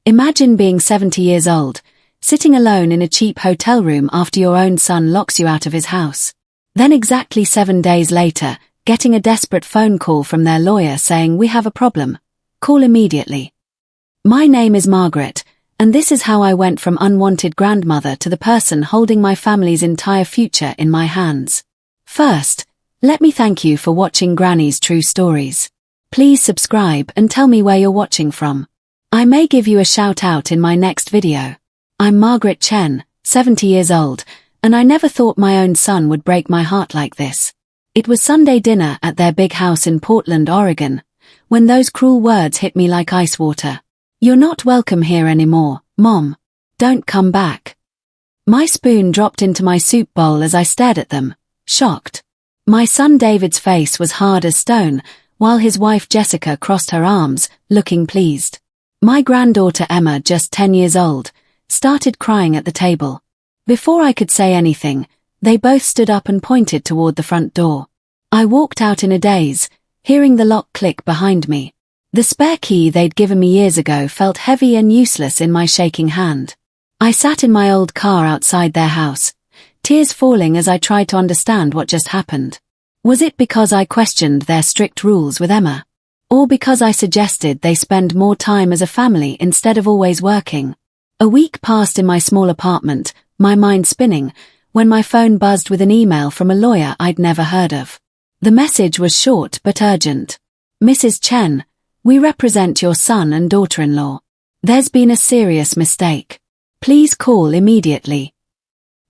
Imagine being 70 years old, sitting alone in a cheap hotel room after your own son locks you out of his house. Then exactly 7 days later, getting a desperate phone call from their lawyer saying, "We have a problem. Call immediately." My name is Margaret, and this is how I went from unwanted grandmother to the person holding my family's entire future in my hands. First, let me thank you for watching Granny's True Stories. Please subscribe and tell me where you're watching from. I may give you a shout out in my next video. I'm Margaret Chen, 70 years old, and I never thought my own son would break my heart like this. It was Sunday dinner at their big house in Portland, Oregon, when those cruel words hit me like ice water. "You're not welcome here anymore, Mom. Don't come back." My spoon dropped into my soup bowl as I stared at them, shocked. My son David's face was hard as stone, while his wife Jessica crossed her arms, looking pleased. My granddaughter Emma, just 10 years old, started crying at the table. Before I could say anything, they both stood up and pointed toward the front door. I walked out in a daze, hearing the lock click behind me. The spare key they'd given me years ago felt heavy and useless in my shaking hand. I sat in my old car outside their house, tears falling as I tried to understand what just happened. Was it because I questioned their strict rules with Emma? Or because I suggested they spend more time as a family instead of always working? A week passed in my small apartment, my mind spinning, when my phone buzzed with an email from a lawyer I'd never heard of. The message was short but urgent. "Mrs. Chen, we represent your son and daughter-in-law. There's been a serious mistake. Please call immediately."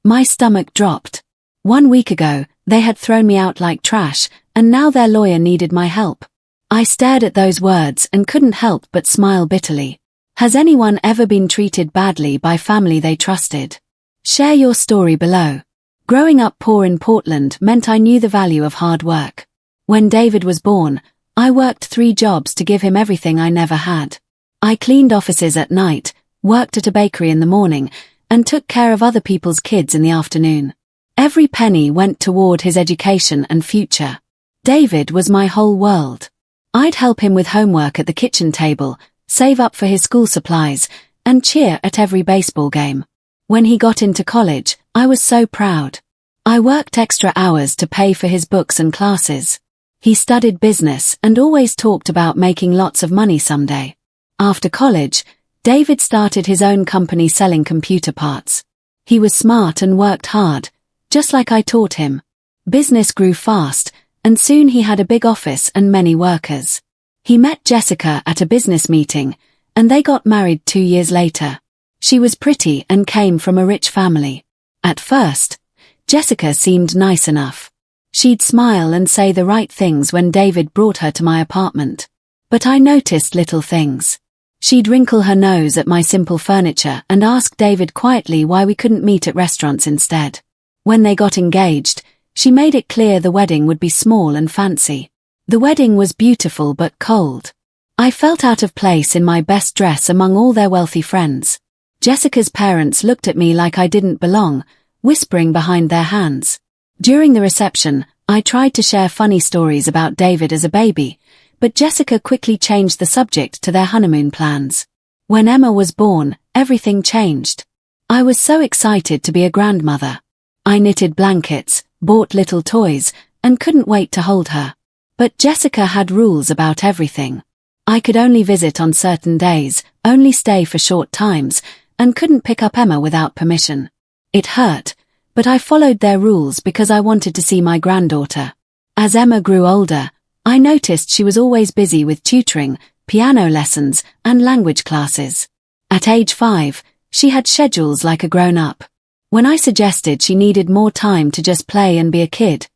My stomach dropped. 1 week ago, they had thrown me out like trash, and now their lawyer needed my help. I stared at those words and couldn't help but smile bitterly. Has anyone ever been treated badly by family they trusted? Share your story below. Growing up poor in Portland meant I knew the value of hard work. When David was born, I worked 3 jobs to give him everything I never had. I cleaned offices at night, worked at a bakery in the morning, and took care of other people's kids in the afternoon. Every penny went toward his education and future. David was my whole world. I'd help him with homework at the kitchen table, save up for his school supplies, and cheer at every baseball game. When he got into college, I was so proud. I worked extra hours to pay for his books and classes. He studied business and always talked about making lots of money someday. After college, David started his own company selling computer parts. He was smart and worked hard, just like I taught him. Business grew fast, and soon he had a big office and many workers. He met Jessica at a business meeting, and they got married 2 years later. She was pretty and came from a rich family. At first, Jessica seemed nice enough. She'd smile and say the right things when David brought her to my apartment. But I noticed little things. She'd wrinkle her nose at my simple furniture and ask David quietly why we couldn't meet at restaurants instead. When they got engaged, she made it clear the wedding would be small and fancy. The wedding was beautiful but cold. I felt out of place in my best dress among all their wealthy friends. Jessica's parents looked at me like I didn't belong, whispering behind their hands. During the reception, I tried to share funny stories about David as a baby, but Jessica quickly changed the subject to their honeymoon plans. When Emma was born, everything changed. I was so excited to be a grandmother. I knitted blankets, bought little toys, and couldn't wait to hold her. But Jessica had rules about everything. I could only visit on certain days, only stay for short times, and couldn't pick up Emma without permission. It hurt, but I followed their rules because I wanted to see my granddaughter. As Emma grew older, I noticed she was always busy with tutoring, piano lessons, and language classes. At age 5, she had schedules like a grown-up. When I suggested she needed more time to just play and be a kid,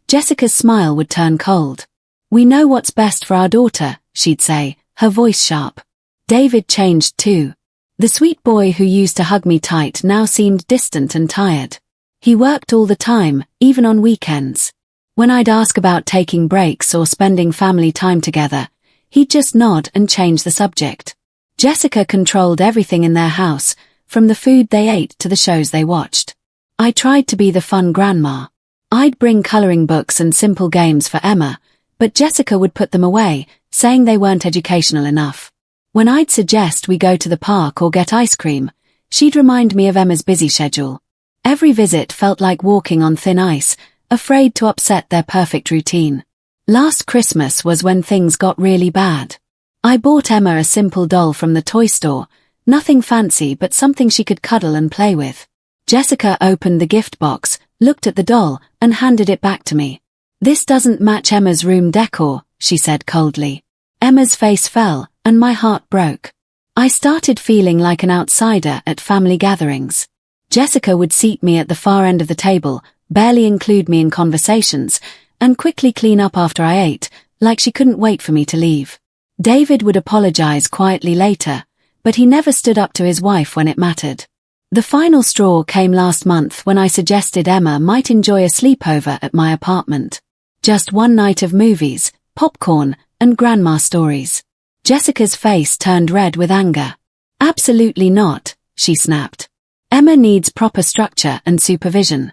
Jessica's smile would turn cold. "We know what's best for our daughter," she'd say, her voice sharp. David changed too. The sweet boy who used to hug me tight now seemed distant and tired. He worked all the time, even on weekends. When I'd ask about taking breaks or spending family time together, he'd just nod and change the subject. Jessica controlled everything in their house, from the food they ate to the shows they watched. I tried to be the fun grandma. I'd bring coloring books and simple games for Emma, but Jessica would put them away, saying they weren't educational enough. When I'd suggest we go to the park or get ice cream, she'd remind me of Emma's busy schedule. Every visit felt like walking on thin ice, afraid to upset their perfect routine. Last Christmas was when things got really bad. I bought Emma a simple doll from the toy store, nothing fancy but something she could cuddle and play with. Jessica opened the gift box, looked at the doll, and handed it back to me. "This doesn't match Emma's room decor," she said coldly. Emma's face fell, and my heart broke. I started feeling like an outsider at family gatherings. Jessica would seat me at the far end of the table, barely include me in conversations, and quickly clean up after I ate, like she couldn't wait for me to leave. David would apologize quietly later, but he never stood up to his wife when it mattered. The final straw came last month when I suggested Emma might enjoy a sleepover at my apartment. Just one night of movies, popcorn, and grandma stories. Jessica's face turned red with anger. "Absolutely not," she snapped. "Emma needs proper structure and supervision."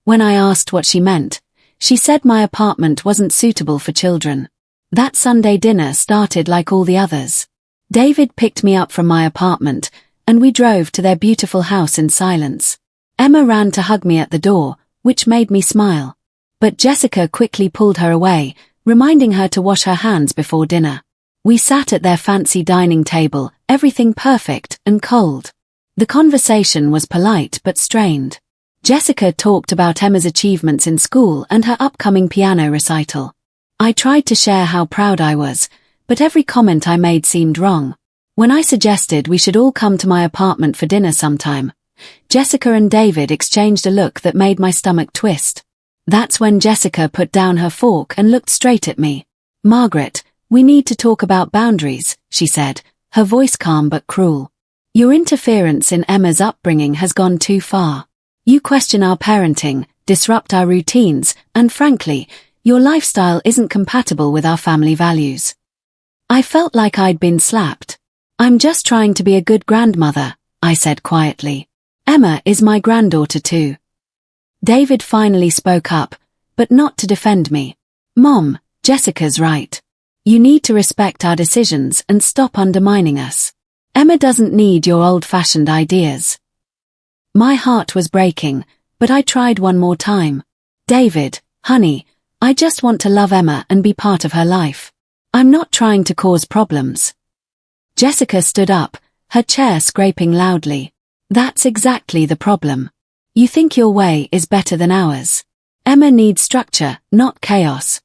When I asked what she meant, she said my apartment wasn't suitable for children. That Sunday dinner started like all the others. David picked me up from my apartment, and we drove to their beautiful house in silence. Emma ran to hug me at the door, which made me smile. But Jessica quickly pulled her away, reminding her to wash her hands before dinner. We sat at their fancy dining table, everything perfect and cold. The conversation was polite but strained. Jessica talked about Emma's achievements in school and her upcoming piano recital. I tried to share how proud I was, but every comment I made seemed wrong. When I suggested we should all come to my apartment for dinner sometime, Jessica and David exchanged a look that made my stomach twist. That's when Jessica put down her fork and looked straight at me. "Margaret, we need to talk about boundaries," she said, her voice calm but cruel. "Your interference in Emma's upbringing has gone too far. You question our parenting, disrupt our routines, and frankly, your lifestyle isn't compatible with our family values." I felt like I'd been slapped. "I'm just trying to be a good grandmother," I said quietly. "Emma is my granddaughter too." David finally spoke up, but not to defend me. "Mom, Jessica's right. You need to respect our decisions and stop undermining us. Emma doesn't need your old-fashioned ideas." My heart was breaking, but I tried one more time. "David, honey, I just want to love Emma and be part of her life. I'm not trying to cause problems." Jessica stood up, her chair scraping loudly. "That's exactly the problem. You think your way is better than ours. Emma needs structure, not chaos."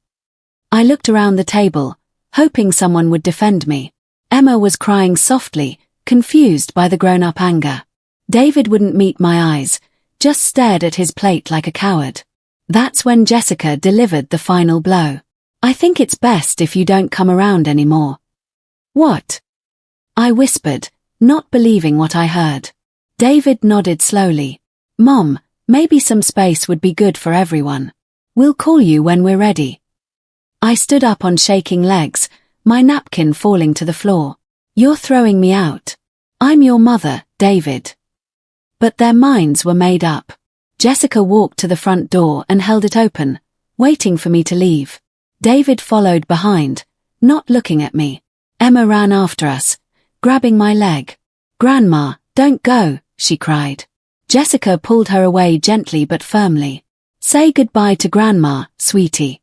I looked around the table, hoping someone would defend me. Emma was crying softly, confused by the grown-up anger. David wouldn't meet my eyes, just stared at his plate like a coward. That's when Jessica delivered the final blow. "I think it's best if you don't come around anymore." "What?" I whispered, not believing what I heard. David nodded slowly. "Mom, maybe some space would be good for everyone. We'll call you when we're ready." I stood up on shaking legs, my napkin falling to the floor. "You're throwing me out. I'm your mother, David." But their minds were made up. Jessica walked to the front door and held it open, waiting for me to leave. David followed behind, not looking at me. Emma ran after us, grabbing my leg. "Grandma, don't go," she cried. Jessica pulled her away gently but firmly. "Say goodbye to Grandma, sweetie."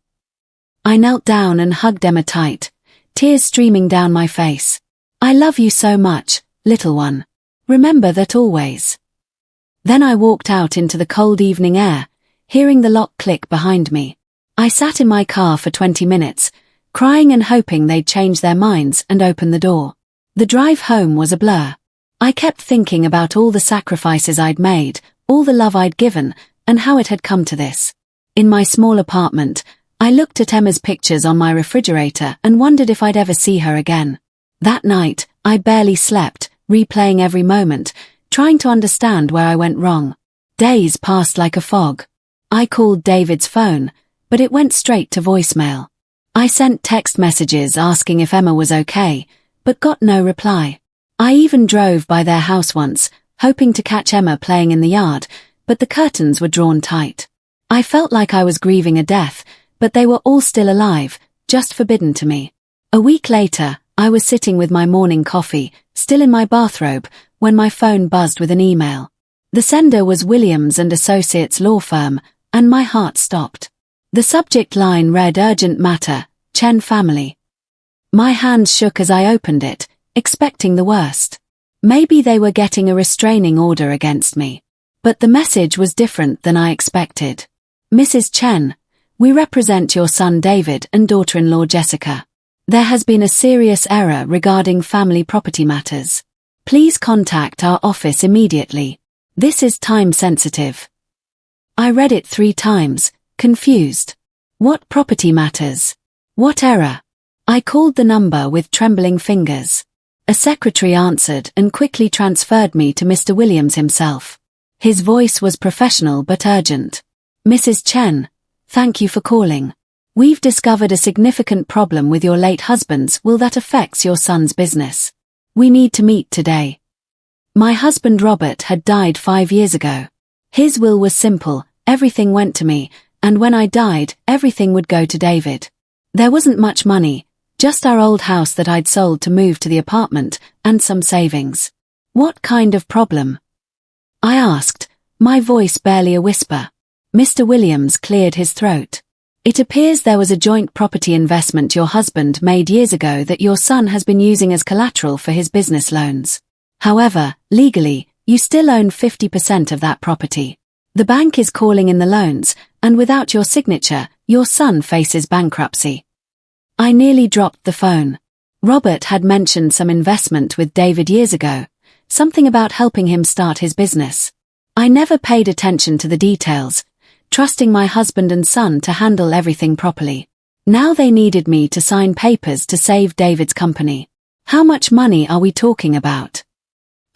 I knelt down and hugged Emma tight, tears streaming down my face. "I love you so much, little one. Remember that always." Then I walked out into the cold evening air, hearing the lock click behind me. I sat in my car for 20 minutes, crying and hoping they'd change their minds and open the door. The drive home was a blur. I kept thinking about all the sacrifices I'd made, all the love I'd given, and how it had come to this. In my small apartment, I looked at Emma's pictures on my refrigerator and wondered if I'd ever see her again. That night, I barely slept, replaying every moment, trying to understand where I went wrong. Days passed like a fog. I called David's phone, but it went straight to voicemail. I sent text messages asking if Emma was okay, but got no reply. I even drove by their house once, hoping to catch Emma playing in the yard, but the curtains were drawn tight. I felt like I was grieving a death, but they were all still alive, just forbidden to me. A week later, I was sitting with my morning coffee, still in my bathrobe, when my phone buzzed with an email. The sender was Williams & Associates law firm, and my heart stopped. The subject line read Urgent Matter, Chen Family. My hands shook as I opened it, expecting the worst. Maybe they were getting a restraining order against me. But the message was different than I expected. Mrs. Chen, we represent your son David and daughter-in-law Jessica. There has been a serious error regarding family property matters. Please contact our office immediately. This is time-sensitive. I read it 3 times, confused. What property matters? What error? I called the number with trembling fingers. A secretary answered and quickly transferred me to Mr. Williams himself. His voice was professional but urgent. Mrs. Chen, thank you for calling. We've discovered a significant problem with your late husband's will that affects your son's business. We need to meet today. My husband Robert had died 5 years ago. His will was simple, everything went to me, and when I died, everything would go to David. There wasn't much money, just our old house that I'd sold to move to the apartment, and some savings. What kind of problem? I asked, my voice barely a whisper. Mr. Williams cleared his throat. It appears there was a joint property investment your husband made years ago that your son has been using as collateral for his business loans. However, legally, you still own 50% of that property. The bank is calling in the loans, and without your signature, your son faces bankruptcy. I nearly dropped the phone. Robert had mentioned some investment with David years ago, something about helping him start his business. I never paid attention to the details, trusting my husband and son to handle everything properly. Now they needed me to sign papers to save David's company. How much money are we talking about?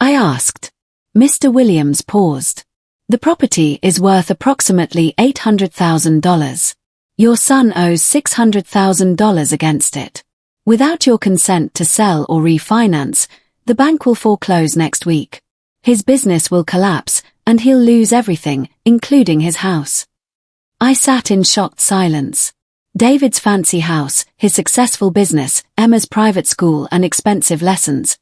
I asked. Mr. Williams paused. The property is worth approximately $800,000. Your son owes $600,000 against it. Without your consent to sell or refinance, the bank will foreclose next week. His business will collapse, and he'll lose everything, including his house. I sat in shocked silence. David's fancy house, his successful business, Emma's private school and expensive lessons.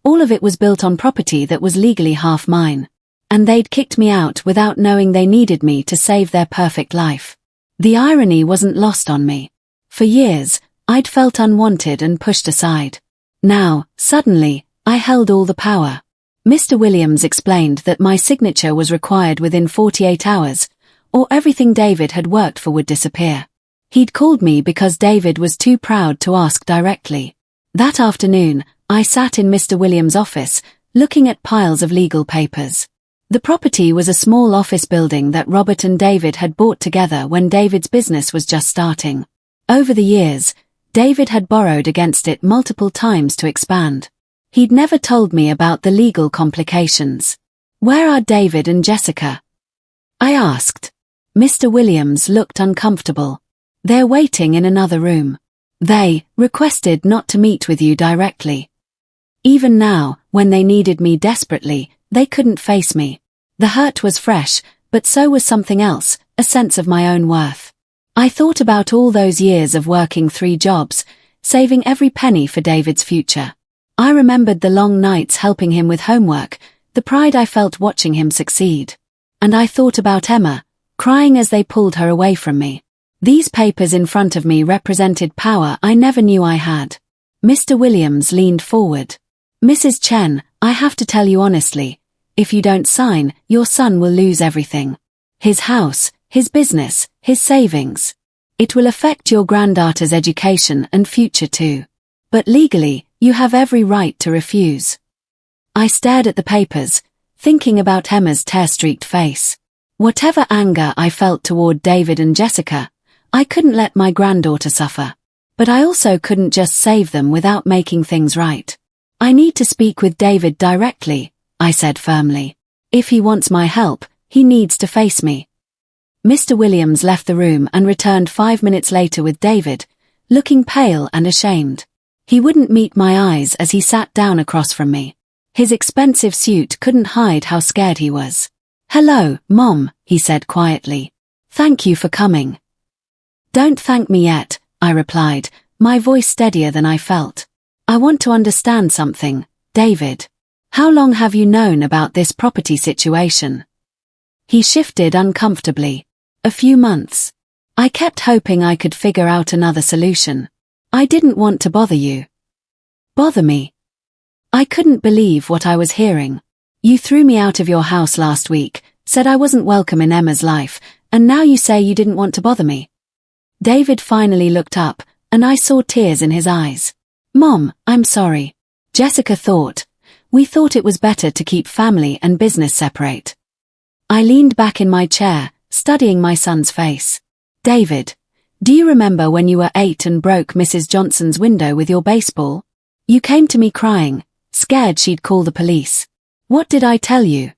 All of it was built on property that was legally half mine. And they'd kicked me out without knowing they needed me to save their perfect life. The irony wasn't lost on me. For years, I'd felt unwanted and pushed aside. Now, suddenly, I held all the power. Mr. Williams explained that my signature was required within 48 hours, or everything David had worked for would disappear. He'd called me because David was too proud to ask directly. That afternoon, I sat in Mr. Williams' office, looking at piles of legal papers. The property was a small office building that Robert and David had bought together when David's business was just starting. Over the years, David had borrowed against it multiple times to expand. He'd never told me about the legal complications. Where are David and Jessica? I asked. Mr. Williams looked uncomfortable. They're waiting in another room. They requested not to meet with you directly. Even now, when they needed me desperately, they couldn't face me. The hurt was fresh, but so was something else, a sense of my own worth. I thought about all those years of working 3 jobs, saving every penny for David's future. I remembered the long nights helping him with homework, the pride I felt watching him succeed. And I thought about Emma, crying as they pulled her away from me. These papers in front of me represented power I never knew I had. Mr. Williams leaned forward. Mrs. Chen, I have to tell you honestly, if you don't sign, your son will lose everything. His house, his business, his savings. It will affect your granddaughter's education and future too. But legally, you have every right to refuse. I stared at the papers, thinking about Emma's tear-streaked face. Whatever anger I felt toward David and Jessica, I couldn't let my granddaughter suffer. But I also couldn't just save them without making things right. I need to speak with David directly, I said firmly. If he wants my help, he needs to face me. Mr. Williams left the room and returned 5 minutes later with David, looking pale and ashamed. He wouldn't meet my eyes as he sat down across from me. His expensive suit couldn't hide how scared he was. Hello, Mom, he said quietly. Thank you for coming. Don't thank me yet, I replied, my voice steadier than I felt. I want to understand something, David. How long have you known about this property situation? He shifted uncomfortably. A few months. I kept hoping I could figure out another solution. I didn't want to bother you. Bother me? I couldn't believe what I was hearing. You threw me out of your house last week, said I wasn't welcome in Emma's life, and now you say you didn't want to bother me. David finally looked up, and I saw tears in his eyes. Mom, I'm sorry. Jessica thought. We thought it was better to keep family and business separate. I leaned back in my chair, studying my son's face. David, do you remember when you were 8 and broke Mrs. Johnson's window with your baseball? You came to me crying, scared she'd call the police. What did I tell you?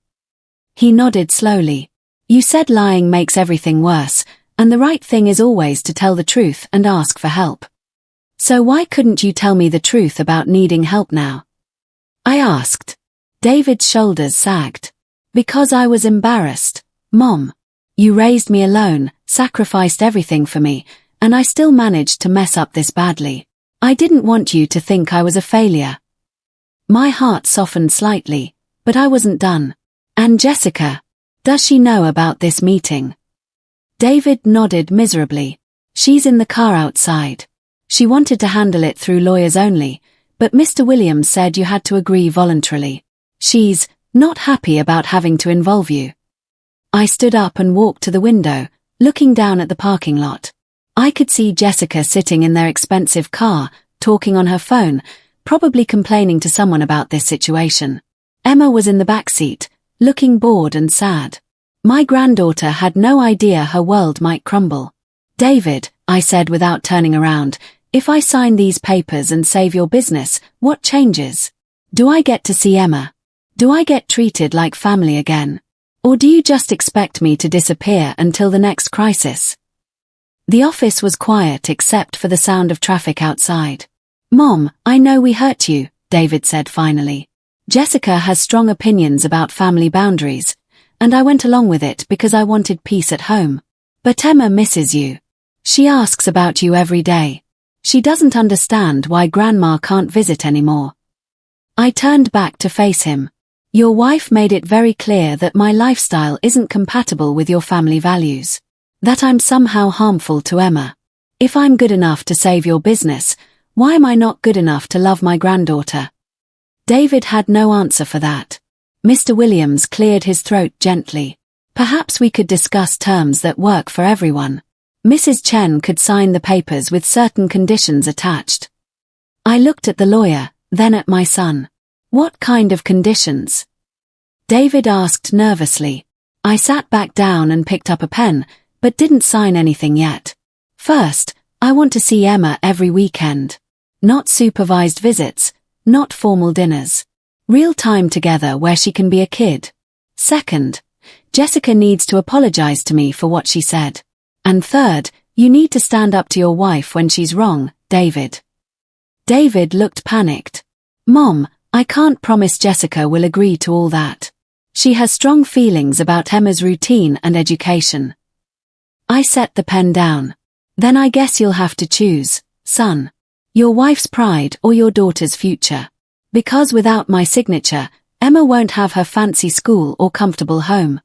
He nodded slowly. You said lying makes everything worse, and the right thing is always to tell the truth and ask for help. So why couldn't you tell me the truth about needing help now? I asked. David's shoulders sagged. Because I was embarrassed. Mom, you raised me alone, sacrificed everything for me, and I still managed to mess up this badly. I didn't want you to think I was a failure. My heart softened slightly, but I wasn't done. And Jessica, does she know about this meeting? David nodded miserably. She's in the car outside. She wanted to handle it through lawyers only, but Mr. Williams said you had to agree voluntarily. She's not happy about having to involve you. I stood up and walked to the window, looking down at the parking lot. I could see Jessica sitting in their expensive car, talking on her phone, probably complaining to someone about this situation. Emma was in the back seat, looking bored and sad. My granddaughter had no idea her world might crumble. David, I said without turning around, if I sign these papers and save your business, what changes? Do I get to see Emma? Do I get treated like family again? Or do you just expect me to disappear until the next crisis? The office was quiet except for the sound of traffic outside. Mom, I know we hurt you, David said finally. Jessica has strong opinions about family boundaries, and I went along with it because I wanted peace at home. But Emma misses you. She asks about you every day. She doesn't understand why Grandma can't visit anymore. I turned back to face him. Your wife made it very clear that my lifestyle isn't compatible with your family values. That I'm somehow harmful to Emma. If I'm good enough to save your business, why am I not good enough to love my granddaughter? David had no answer for that. Mr. Williams cleared his throat gently. Perhaps we could discuss terms that work for everyone. Mrs. Chen could sign the papers with certain conditions attached. I looked at the lawyer, then at my son. What kind of conditions? David asked nervously. I sat back down and picked up a pen, but didn't sign anything yet. First, I want to see Emma every weekend. Not supervised visits, not formal dinners. Real time together where she can be a kid. Second, Jessica needs to apologize to me for what she said. And third, you need to stand up to your wife when she's wrong, David. David looked panicked. Mom, I can't promise Jessica will agree to all that. She has strong feelings about Emma's routine and education. I set the pen down. Then I guess you'll have to choose, son. Your wife's pride or your daughter's future. Because without my signature, Emma won't have her fancy school or comfortable home.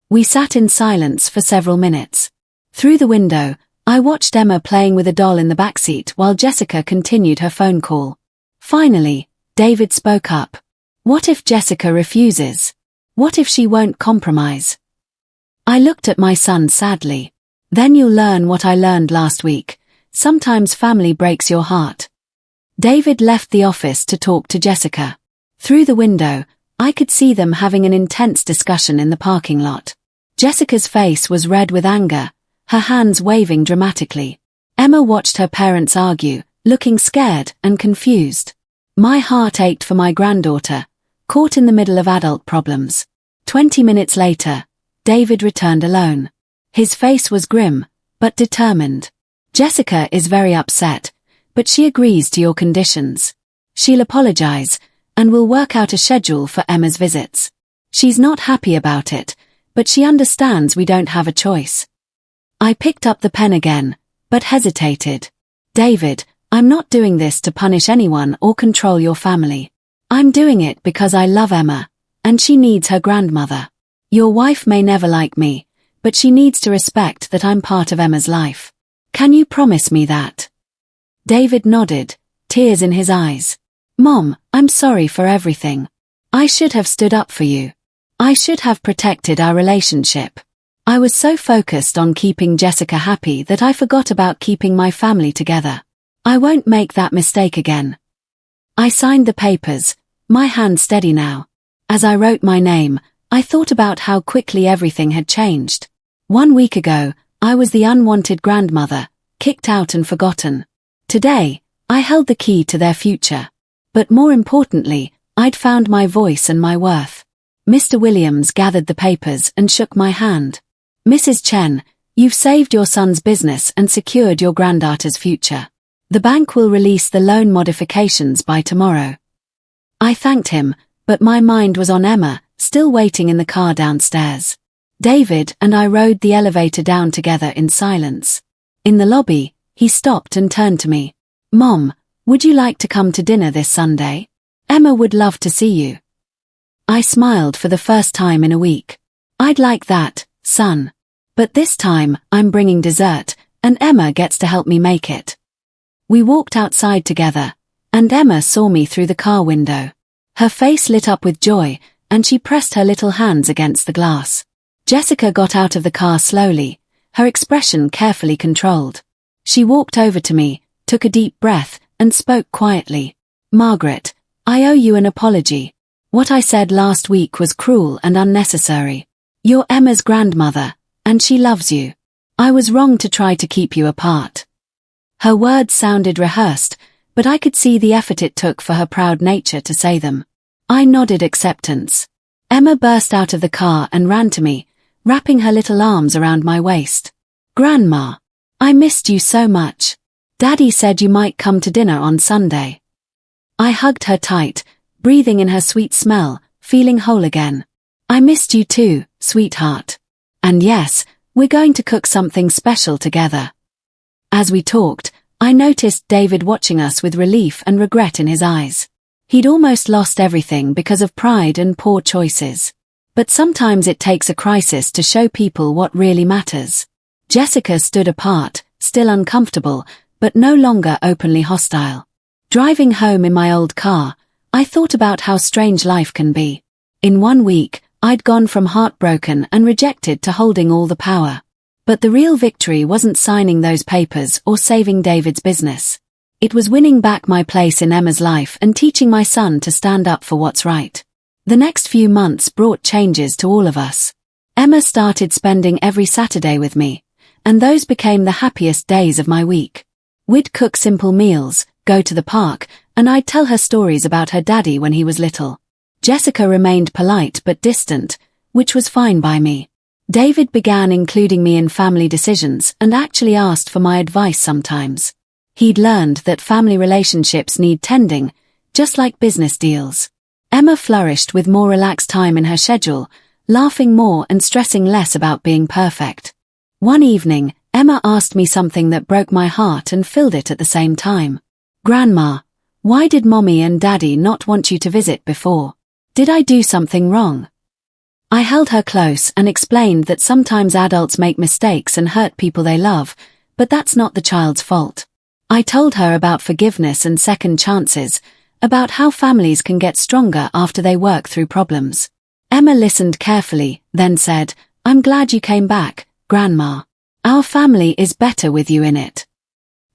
We sat in silence for several minutes. Through the window, I watched Emma playing with a doll in the backseat while Jessica continued her phone call. Finally, David spoke up. What if Jessica refuses? What if she won't compromise? I looked at my son sadly. Then you'll learn what I learned last week. Sometimes family breaks your heart. David left the office to talk to Jessica. Through the window, I could see them having an intense discussion in the parking lot. Jessica's face was red with anger, her hands waving dramatically. Emma watched her parents argue, looking scared and confused. My heart ached for my granddaughter, caught in the middle of adult problems. 20 minutes later, David returned alone. His face was grim, but determined. Jessica is very upset, but she agrees to your conditions. She'll apologize, and we'll work out a schedule for Emma's visits. She's not happy about it, but she understands we don't have a choice. I picked up the pen again, but hesitated. David, I'm not doing this to punish anyone or control your family. I'm doing it because I love Emma, and she needs her grandmother. Your wife may never like me, but she needs to respect that I'm part of Emma's life. Can you promise me that?" David nodded, tears in his eyes. "Mom, I'm sorry for everything. I should have stood up for you. I should have protected our relationship. I was so focused on keeping Jessica happy that I forgot about keeping my family together. I won't make that mistake again." I signed the papers, my hand steady now. As I wrote my name, I thought about how quickly everything had changed. 1 week ago, I was the unwanted grandmother, kicked out and forgotten. Today, I held the key to their future. But more importantly, I'd found my voice and my worth. Mr. Williams gathered the papers and shook my hand. "Mrs. Chen, you've saved your son's business and secured your granddaughter's future. The bank will release the loan modifications by tomorrow." I thanked him, but my mind was on Emma, still waiting in the car downstairs. David and I rode the elevator down together in silence. In the lobby, he stopped and turned to me. "Mom, would you like to come to dinner this Sunday? Emma would love to see you." I smiled for the first time in a week. "I'd like that, son. But this time, I'm bringing dessert, and Emma gets to help me make it." We walked outside together, and Emma saw me through the car window. Her face lit up with joy, and she pressed her little hands against the glass. Jessica got out of the car slowly, her expression carefully controlled. She walked over to me, took a deep breath, and spoke quietly. "Margaret, I owe you an apology. What I said last week was cruel and unnecessary. You're Emma's grandmother, and she loves you. I was wrong to try to keep you apart." Her words sounded rehearsed, but I could see the effort it took for her proud nature to say them. I nodded acceptance. Emma burst out of the car and ran to me, wrapping her little arms around my waist. "Grandma, I missed you so much. Daddy said you might come to dinner on Sunday." I hugged her tight, breathing in her sweet smell, feeling whole again. "I missed you too, sweetheart. And yes, we're going to cook something special together." As we talked, I noticed David watching us with relief and regret in his eyes. He'd almost lost everything because of pride and poor choices. But sometimes it takes a crisis to show people what really matters. Jessica stood apart, still uncomfortable, but no longer openly hostile. Driving home in my old car, I thought about how strange life can be. In 1 week, I'd gone from heartbroken and rejected to holding all the power. But the real victory wasn't signing those papers or saving David's business. It was winning back my place in Emma's life and teaching my son to stand up for what's right. The next few months brought changes to all of us. Emma started spending every Saturday with me, and those became the happiest days of my week. We'd cook simple meals, go to the park, and I'd tell her stories about her daddy when he was little. Jessica remained polite but distant, which was fine by me. David began including me in family decisions and actually asked for my advice sometimes. He'd learned that family relationships need tending, just like business deals. Emma flourished with more relaxed time in her schedule, laughing more and stressing less about being perfect. One evening, Emma asked me something that broke my heart and filled it at the same time. "Grandma, why did Mommy and Daddy not want you to visit before? Did I do something wrong?" I held her close and explained that sometimes adults make mistakes and hurt people they love, but that's not the child's fault. I told her about forgiveness and second chances, about how families can get stronger after they work through problems. Emma listened carefully, then said, "I'm glad you came back, Grandma. Our family is better with you in it."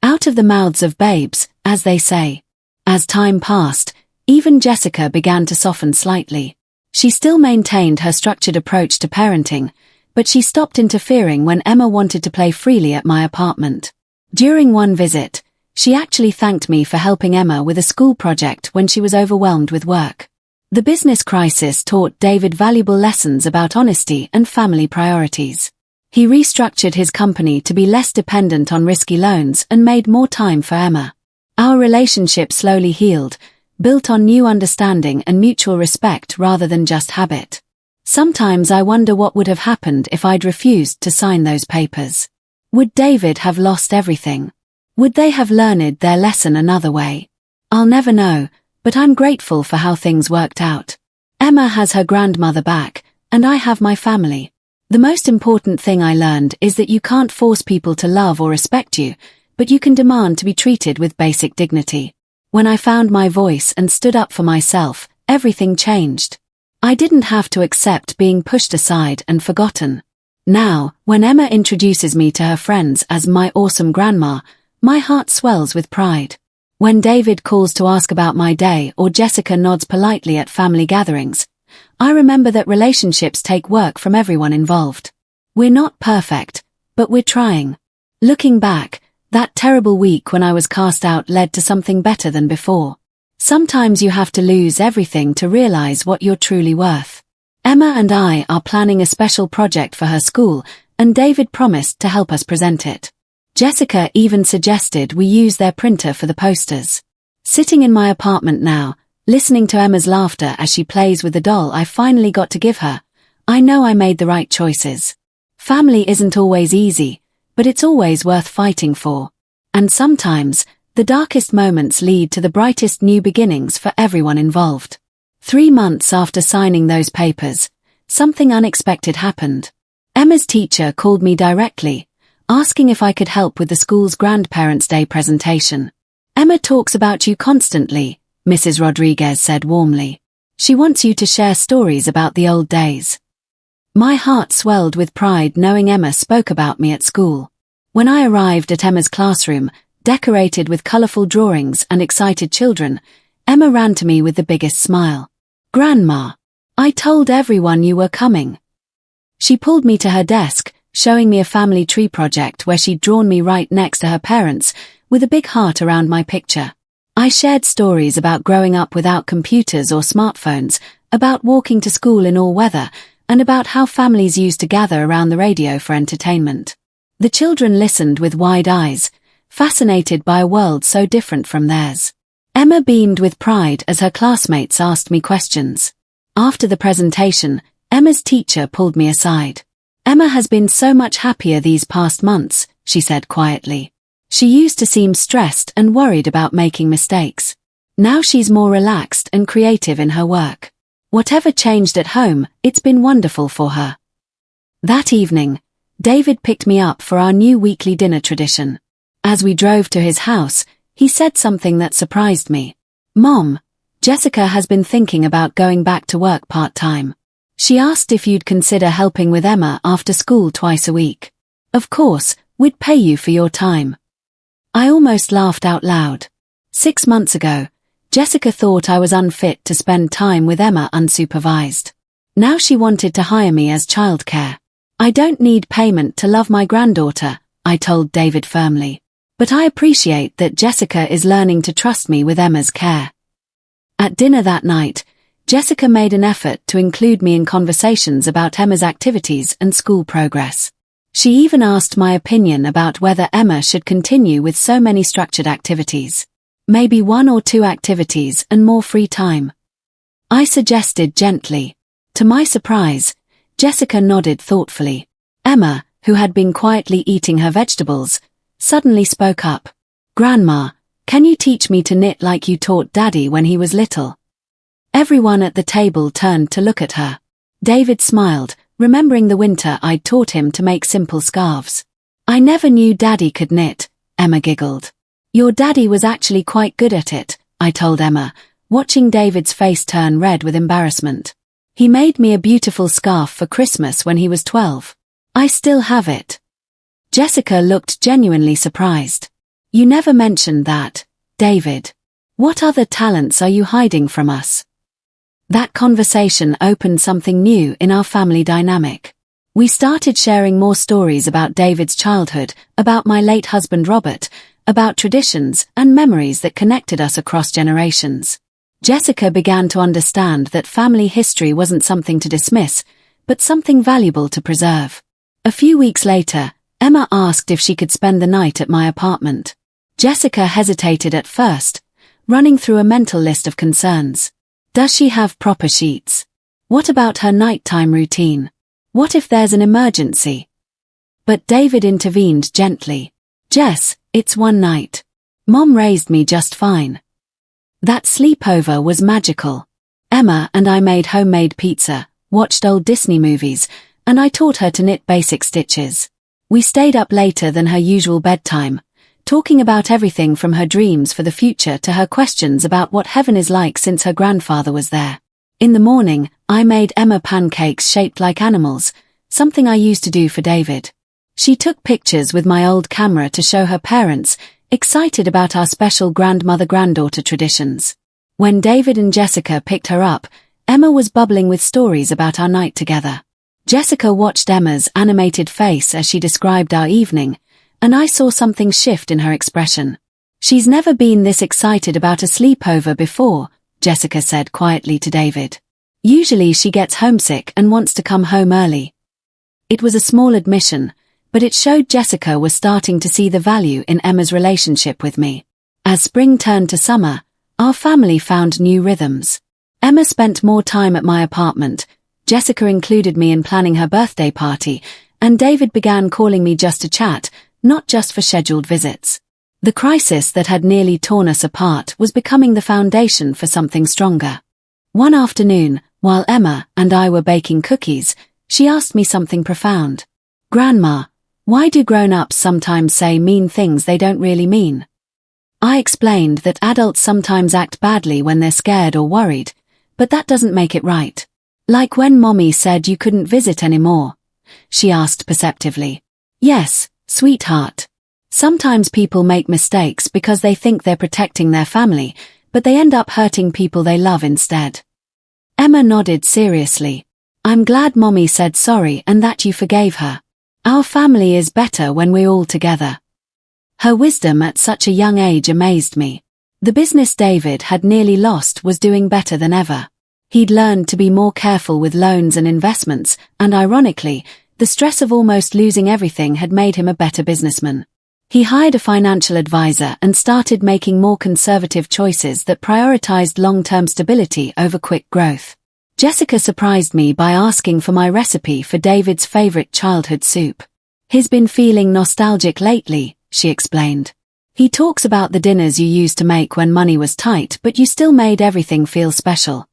Out of the mouths of babes, as they say. As time passed, even Jessica began to soften slightly. She still maintained her structured approach to parenting, but she stopped interfering when Emma wanted to play freely at my apartment. During one visit, she actually thanked me for helping Emma with a school project when she was overwhelmed with work. The business crisis taught David valuable lessons about honesty and family priorities. He restructured his company to be less dependent on risky loans and made more time for Emma. Our relationship slowly healed, built on new understanding and mutual respect rather than just habit. Sometimes I wonder what would have happened if I'd refused to sign those papers. Would David have lost everything? Would they have learned their lesson another way? I'll never know, but I'm grateful for how things worked out. Emma has her grandmother back, and I have my family. The most important thing I learned is that you can't force people to love or respect you, but you can demand to be treated with basic dignity. When I found my voice and stood up for myself, everything changed. I didn't have to accept being pushed aside and forgotten. Now, when Emma introduces me to her friends as my awesome grandma, my heart swells with pride. When David calls to ask about my day or Jessica nods politely at family gatherings, I remember that relationships take work from everyone involved. We're not perfect, but we're trying. Looking back, that terrible week when I was cast out led to something better than before. Sometimes you have to lose everything to realize what you're truly worth. Emma and I are planning a special project for her school, and David promised to help us present it. Jessica even suggested we use their printer for the posters. Sitting in my apartment now, listening to Emma's laughter as she plays with the doll I finally got to give her, I know I made the right choices. Family isn't always easy, but it's always worth fighting for. And sometimes, the darkest moments lead to the brightest new beginnings for everyone involved. 3 months after signing those papers, something unexpected happened. Emma's teacher called me directly, asking if I could help with the school's Grandparents' Day presentation. "Emma talks about you constantly," Mrs. Rodriguez said warmly. "She wants you to share stories about the old days." My heart swelled with pride knowing Emma spoke about me at school. When I arrived at Emma's classroom, decorated with colorful drawings and excited children, Emma ran to me with the biggest smile. "Grandma, I told everyone you were coming." She pulled me to her desk, showing me a family tree project where she'd drawn me right next to her parents, with a big heart around my picture. I shared stories about growing up without computers or smartphones, about walking to school in all weather, and about how families used to gather around the radio for entertainment. The children listened with wide eyes, fascinated by a world so different from theirs. Emma beamed with pride as her classmates asked me questions. After the presentation, Emma's teacher pulled me aside. "Emma has been so much happier these past months," she said quietly. "She used to seem stressed and worried about making mistakes. Now she's more relaxed and creative in her work. Whatever changed at home, it's been wonderful for her." That evening, David picked me up for our new weekly dinner tradition. As we drove to his house, he said something that surprised me. "Mom, Jessica has been thinking about going back to work part-time. She asked if you'd consider helping with Emma after school twice a week. Of course, we'd pay you for your time." I almost laughed out loud. 6 months ago, Jessica thought I was unfit to spend time with Emma unsupervised. Now she wanted to hire me as childcare. "I don't need payment to love my granddaughter," I told David firmly. "But I appreciate that Jessica is learning to trust me with Emma's care." At dinner that night, Jessica made an effort to include me in conversations about Emma's activities and school progress. She even asked my opinion about whether Emma should continue with so many structured activities. Maybe 1 or 2 activities and more free time. I suggested gently. To my surprise, Jessica nodded thoughtfully. Emma, who had been quietly eating her vegetables, suddenly spoke up. "Grandma, can you teach me to knit like you taught Daddy when he was little?" Everyone at the table turned to look at her. David smiled, remembering the winter I'd taught him to make simple scarves. "I never knew Daddy could knit," Emma giggled. "Your daddy was actually quite good at it," I told Emma, watching David's face turn red with embarrassment. "He made me a beautiful scarf for Christmas when he was 12. I still have it." Jessica looked genuinely surprised. "You never mentioned that, David. What other talents are you hiding from us?" That conversation opened something new in our family dynamic. We started sharing more stories about David's childhood, about my late husband Robert, about traditions and memories that connected us across generations. Jessica began to understand that family history wasn't something to dismiss, but something valuable to preserve. A few weeks later, Emma asked if she could spend the night at my apartment. Jessica hesitated at first, running through a mental list of concerns. Does she have proper sheets? What about her nighttime routine? What if there's an emergency? But David intervened gently. Jess, it's one night. Mom raised me just fine. That sleepover was magical. Emma and I made homemade pizza, watched old Disney movies, and I taught her to knit basic stitches. We stayed up later than her usual bedtime, talking about everything from her dreams for the future to her questions about what heaven is like since her grandfather was there. In the morning, I made Emma pancakes shaped like animals, something I used to do for David. She took pictures with my old camera to show her parents, excited about our special grandmother-granddaughter traditions. When David and Jessica picked her up, Emma was bubbling with stories about our night together. Jessica watched Emma's animated face as she described our evening, and I saw something shift in her expression. She's never been this excited about a sleepover before, Jessica said quietly to David. Usually she gets homesick and wants to come home early. It was a small admission, but it showed Jessica was starting to see the value in Emma's relationship with me. As spring turned to summer, our family found new rhythms. Emma spent more time at my apartment, Jessica included me in planning her birthday party, and David began calling me just to chat, not just for scheduled visits. The crisis that had nearly torn us apart was becoming the foundation for something stronger. One afternoon, while Emma and I were baking cookies, she asked me something profound. "Grandma, why do grown-ups sometimes say mean things they don't really mean?" I explained that adults sometimes act badly when they're scared or worried, but that doesn't make it right. "Like when Mommy said you couldn't visit anymore?" she asked perceptively. "Yes, sweetheart. Sometimes people make mistakes because they think they're protecting their family, but they end up hurting people they love instead." Emma nodded seriously. "I'm glad Mommy said sorry and that you forgave her. Our family is better when we're all together." Her wisdom at such a young age amazed me. The business David had nearly lost was doing better than ever. He'd learned to be more careful with loans and investments, and ironically, the stress of almost losing everything had made him a better businessman. He hired a financial advisor and started making more conservative choices that prioritized long-term stability over quick growth. Jessica surprised me by asking for my recipe for David's favorite childhood soup. "He's been feeling nostalgic lately," she explained. "He talks about the dinners you used to make when money was tight, but you still made everything feel special."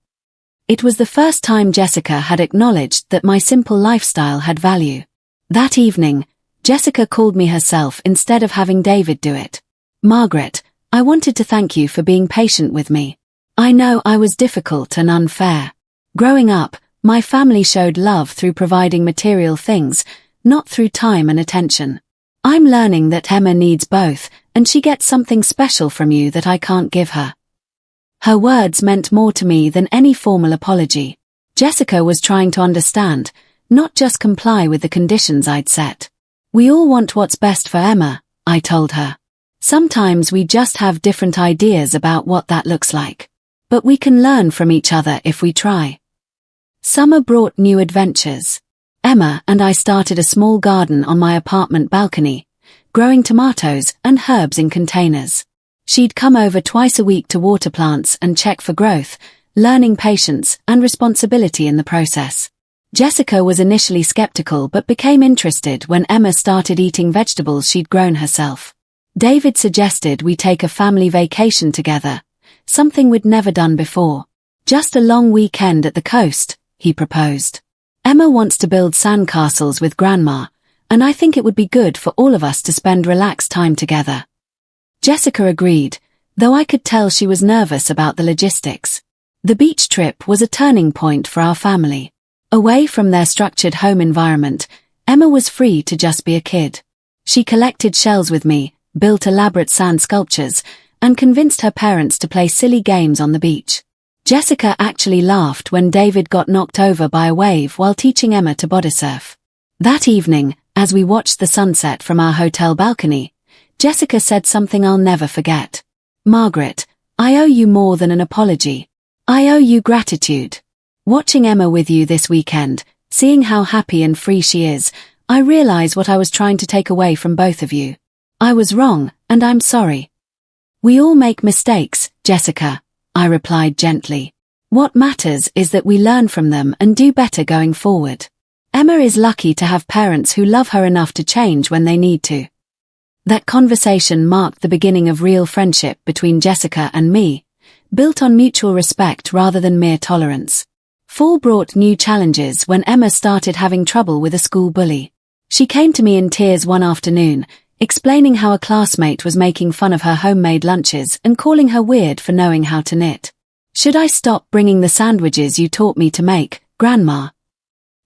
It was the first time Jessica had acknowledged that my simple lifestyle had value. That evening, Jessica called me herself instead of having David do it. "Margaret, I wanted to thank you for being patient with me. I know I was difficult and unfair. Growing up, my family showed love through providing material things, not through time and attention. I'm learning that Emma needs both, and she gets something special from you that I can't give her." Her words meant more to me than any formal apology. Jessica was trying to understand, not just comply with the conditions I'd set. "We all want what's best for Emma," I told her. "Sometimes we just have different ideas about what that looks like. But we can learn from each other if we try." Summer brought new adventures. Emma and I started a small garden on my apartment balcony, growing tomatoes and herbs in containers. She'd come over twice a week to water plants and check for growth, learning patience and responsibility in the process. Jessica was initially skeptical but became interested when Emma started eating vegetables she'd grown herself. David suggested we take a family vacation together, something we'd never done before. "Just a long weekend at the coast," he proposed. "Emma wants to build sandcastles with Grandma, and I think it would be good for all of us to spend relaxed time together." Jessica agreed, though I could tell she was nervous about the logistics. The beach trip was a turning point for our family. Away from their structured home environment, Emma was free to just be a kid. She collected shells with me, built elaborate sand sculptures, and convinced her parents to play silly games on the beach. Jessica actually laughed when David got knocked over by a wave while teaching Emma to bodysurf. That evening, as we watched the sunset from our hotel balcony, Jessica said something I'll never forget. "Margaret, I owe you more than an apology. I owe you gratitude. Watching Emma with you this weekend, seeing how happy and free she is, I realize what I was trying to take away from both of you. I was wrong, and I'm sorry." "We all make mistakes, Jessica," I replied gently. "What matters is that we learn from them and do better going forward. Emma is lucky to have parents who love her enough to change when they need to." That conversation marked the beginning of real friendship between Jessica and me, built on mutual respect rather than mere tolerance. Fall brought new challenges when Emma started having trouble with a school bully. She came to me in tears one afternoon, explaining how a classmate was making fun of her homemade lunches and calling her weird for knowing how to knit. "Should I stop bringing the sandwiches you taught me to make, Grandma?"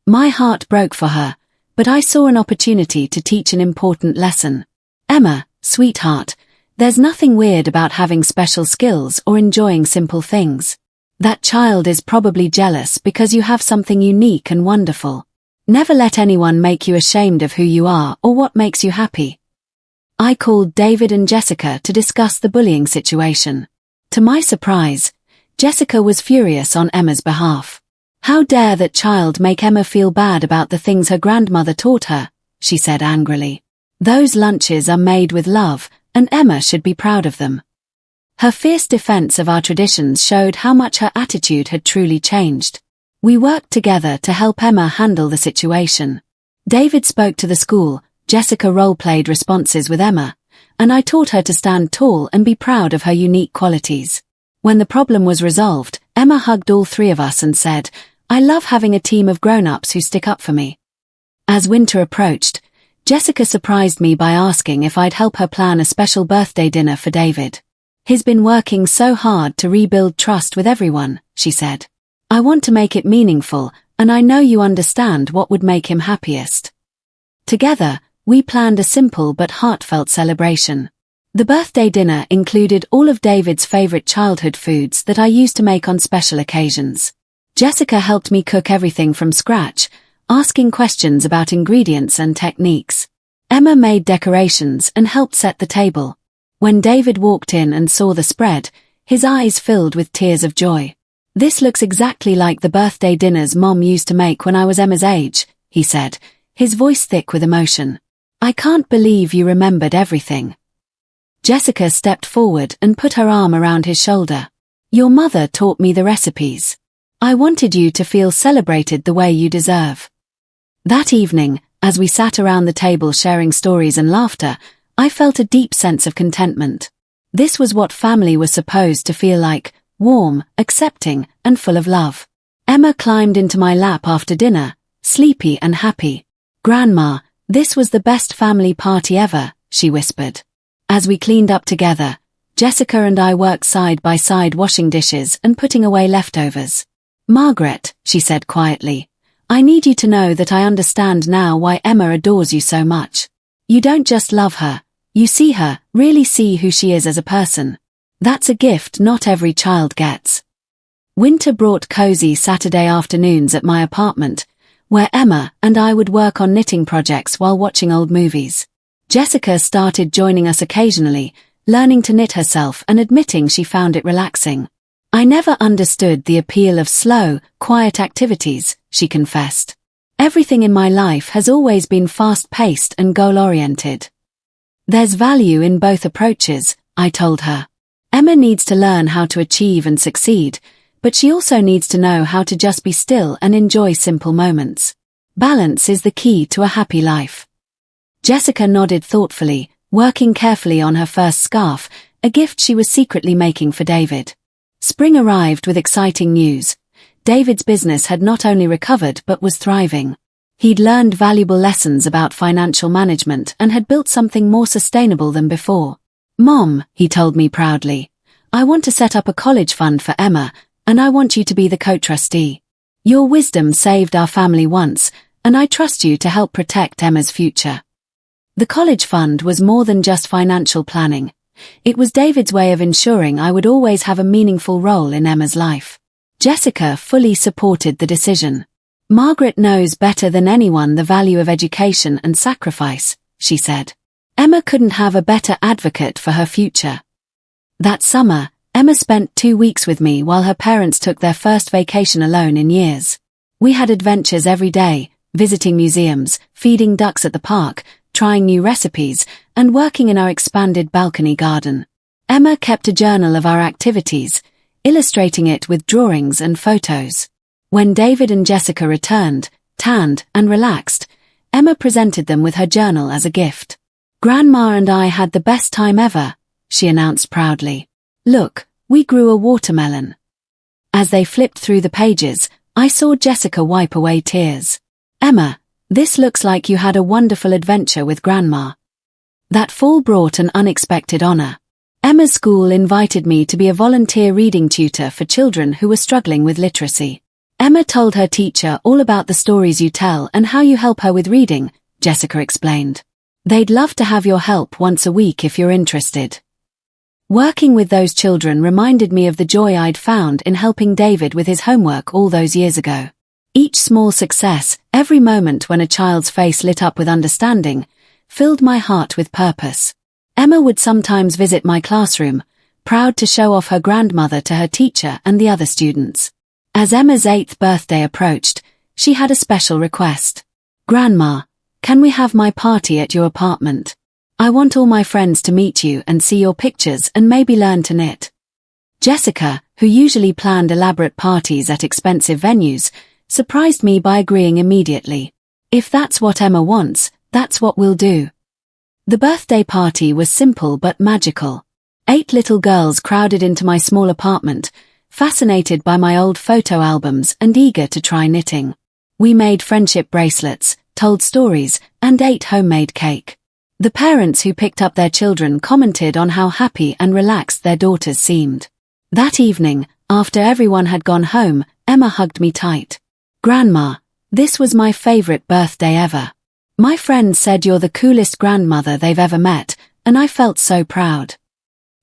My heart broke for her, but I saw an opportunity to teach an important lesson. "Emma, sweetheart, there's nothing weird about having special skills or enjoying simple things. That child is probably jealous because you have something unique and wonderful. Never let anyone make you ashamed of who you are or what makes you happy." I called David and Jessica to discuss the bullying situation. To my surprise, Jessica was furious on Emma's behalf. "How dare that child make Emma feel bad about the things her grandmother taught her," she said angrily. "Those lunches are made with love, and Emma should be proud of them." Her fierce defense of our traditions showed how much her attitude had truly changed. We worked together to help Emma handle the situation. David spoke to the school, Jessica role-played responses with Emma, and I taught her to stand tall and be proud of her unique qualities. When the problem was resolved, Emma hugged all three of us and said, "I love having a team of grown-ups who stick up for me." As winter approached, Jessica surprised me by asking if I'd help her plan a special birthday dinner for David. "He's been working so hard to rebuild trust with everyone," she said. "I want to make it meaningful, and I know you understand what would make him happiest." Together, we planned a simple but heartfelt celebration. The birthday dinner included all of David's favorite childhood foods that I used to make on special occasions. Jessica helped me cook everything from scratch, asking questions about ingredients and techniques. Emma made decorations and helped set the table. When David walked in and saw the spread, his eyes filled with tears of joy. "This looks exactly like the birthday dinners Mom used to make when I was Emma's age," he said, his voice thick with emotion. "I can't believe you remembered everything." Jessica stepped forward and put her arm around his shoulder. "Your mother taught me the recipes. I wanted you to feel celebrated the way you deserve." That evening, as we sat around the table sharing stories and laughter, I felt a deep sense of contentment. This was what family was supposed to feel like: warm, accepting, and full of love. Emma climbed into my lap after dinner, sleepy and happy. "Grandma, this was the best family party ever," she whispered. As we cleaned up together, Jessica and I worked side by side washing dishes and putting away leftovers. "Margaret," she said quietly, "I need you to know that I understand now why Emma adores you so much. You don't just love her, you see her, really see who she is as a person. That's a gift not every child gets." Winter brought cozy Saturday afternoons at my apartment, where Emma and I would work on knitting projects while watching old movies. Jessica started joining us occasionally, learning to knit herself and admitting she found it relaxing. "I never understood the appeal of slow, quiet activities," she confessed. "Everything in my life has always been fast-paced and goal-oriented." "There's value in both approaches," I told her. "Emma needs to learn how to achieve and succeed, but she also needs to know how to just be still and enjoy simple moments. Balance is the key to a happy life." Jessica nodded thoughtfully, working carefully on her first scarf, a gift she was secretly making for David. Spring arrived with exciting news. David's business had not only recovered but was thriving. He'd learned valuable lessons about financial management and had built something more sustainable than before. "Mom," he told me proudly, "I want to set up a college fund for Emma, and I want you to be the co-trustee. Your wisdom saved our family once, and I trust you to help protect Emma's future." The college fund was more than just financial planning. It was David's way of ensuring I would always have a meaningful role in Emma's life. Jessica fully supported the decision. "Margaret knows better than anyone the value of education and sacrifice," she said. "Emma couldn't have a better advocate for her future." That summer, Emma spent 2 weeks with me while her parents took their first vacation alone in years. We had adventures every day, visiting museums, feeding ducks at the park, trying new recipes, and working in our expanded balcony garden. Emma kept a journal of our activities, illustrating it with drawings and photos. When David and Jessica returned, tanned and relaxed, Emma presented them with her journal as a gift. "Grandma and I had the best time ever," she announced proudly. "Look, we grew a watermelon." As they flipped through the pages, I saw Jessica wipe away tears. "Emma, this looks like you had a wonderful adventure with Grandma." That fall brought an unexpected honor. Emma's school invited me to be a volunteer reading tutor for children who were struggling with literacy. "Emma told her teacher all about the stories you tell and how you help her with reading," Jessica explained. "They'd love to have your help once a week if you're interested." Working with those children reminded me of the joy I'd found in helping David with his homework all those years ago. Each small success, every moment when a child's face lit up with understanding, filled my heart with purpose. Emma would sometimes visit my classroom, proud to show off her grandmother to her teacher and the other students. As Emma's 8th birthday approached, she had a special request. "Grandma, can we have my party at your apartment? I want all my friends to meet you and see your pictures and maybe learn to knit." Jessica, who usually planned elaborate parties at expensive venues, surprised me by agreeing immediately. "If that's what Emma wants, that's what we'll do." The birthday party was simple but magical. 8 little girls crowded into my small apartment, fascinated by my old photo albums and eager to try knitting. We made friendship bracelets, told stories, and ate homemade cake. The parents who picked up their children commented on how happy and relaxed their daughters seemed. That evening, after everyone had gone home, Emma hugged me tight. "Grandma, this was my favorite birthday ever. My friends said you're the coolest grandmother they've ever met, and I felt so proud."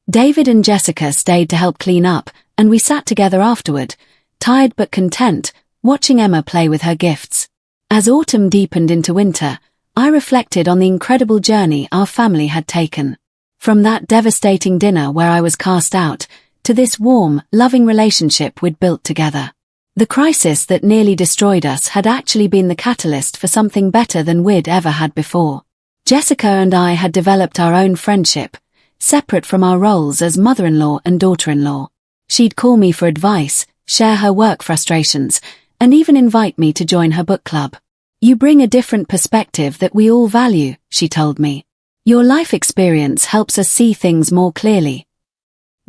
David and Jessica stayed to help clean up, and we sat together afterward, tired but content, watching Emma play with her gifts. As autumn deepened into winter, I reflected on the incredible journey our family had taken. From that devastating dinner where I was cast out, to this warm, loving relationship we'd built together. The crisis that nearly destroyed us had actually been the catalyst for something better than we'd ever had before. Jessica and I had developed our own friendship, separate from our roles as mother-in-law and daughter-in-law. She'd call me for advice, share her work frustrations, and even invite me to join her book club. "You bring a different perspective that we all value," she told me. "Your life experience helps us see things more clearly."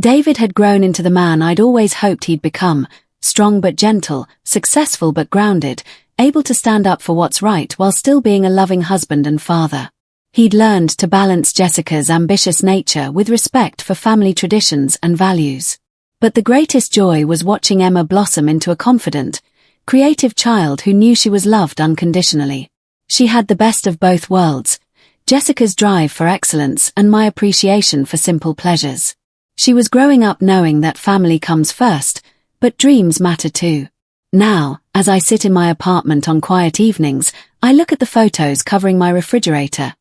David had grown into the man I'd always hoped he'd become, strong but gentle, successful but grounded, able to stand up for what's right while still being a loving husband and father. He'd learned to balance Jessica's ambitious nature with respect for family traditions and values. But the greatest joy was watching Emma blossom into a confident, creative child who knew she was loved unconditionally. She had the best of both worlds, Jessica's drive for excellence and my appreciation for simple pleasures. She was growing up knowing that family comes first, but dreams matter too. Now, as I sit in my apartment on quiet evenings, I look at the photos covering my refrigerator.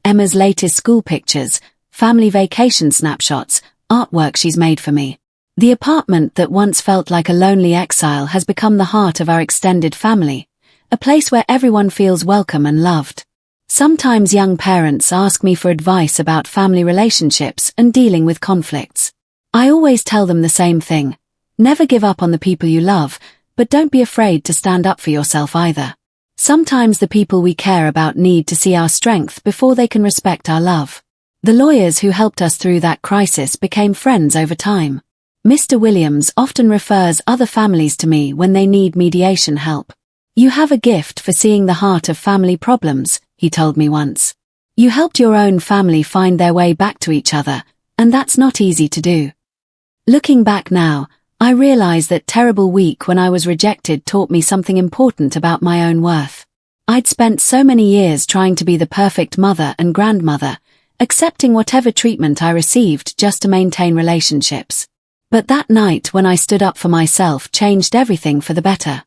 Emma's latest school pictures, family vacation snapshots, artwork she's made for me. The apartment that once felt like a lonely exile has become the heart of our extended family, a place where everyone feels welcome and loved. Sometimes young parents ask me for advice about family relationships and dealing with conflicts. I always tell them the same thing: never give up on the people you love, but don't be afraid to stand up for yourself either. Sometimes the people we care about need to see our strength before they can respect our love. The lawyers who helped us through that crisis became friends over time. Mr. Williams often refers other families to me when they need mediation help. "You have a gift for seeing the heart of family problems," he told me once. "You helped your own family find their way back to each other, and that's not easy to do." Looking back now, I realize that terrible week when I was rejected taught me something important about my own worth. I'd spent so many years trying to be the perfect mother and grandmother, accepting whatever treatment I received just to maintain relationships. But that night when I stood up for myself changed everything for the better.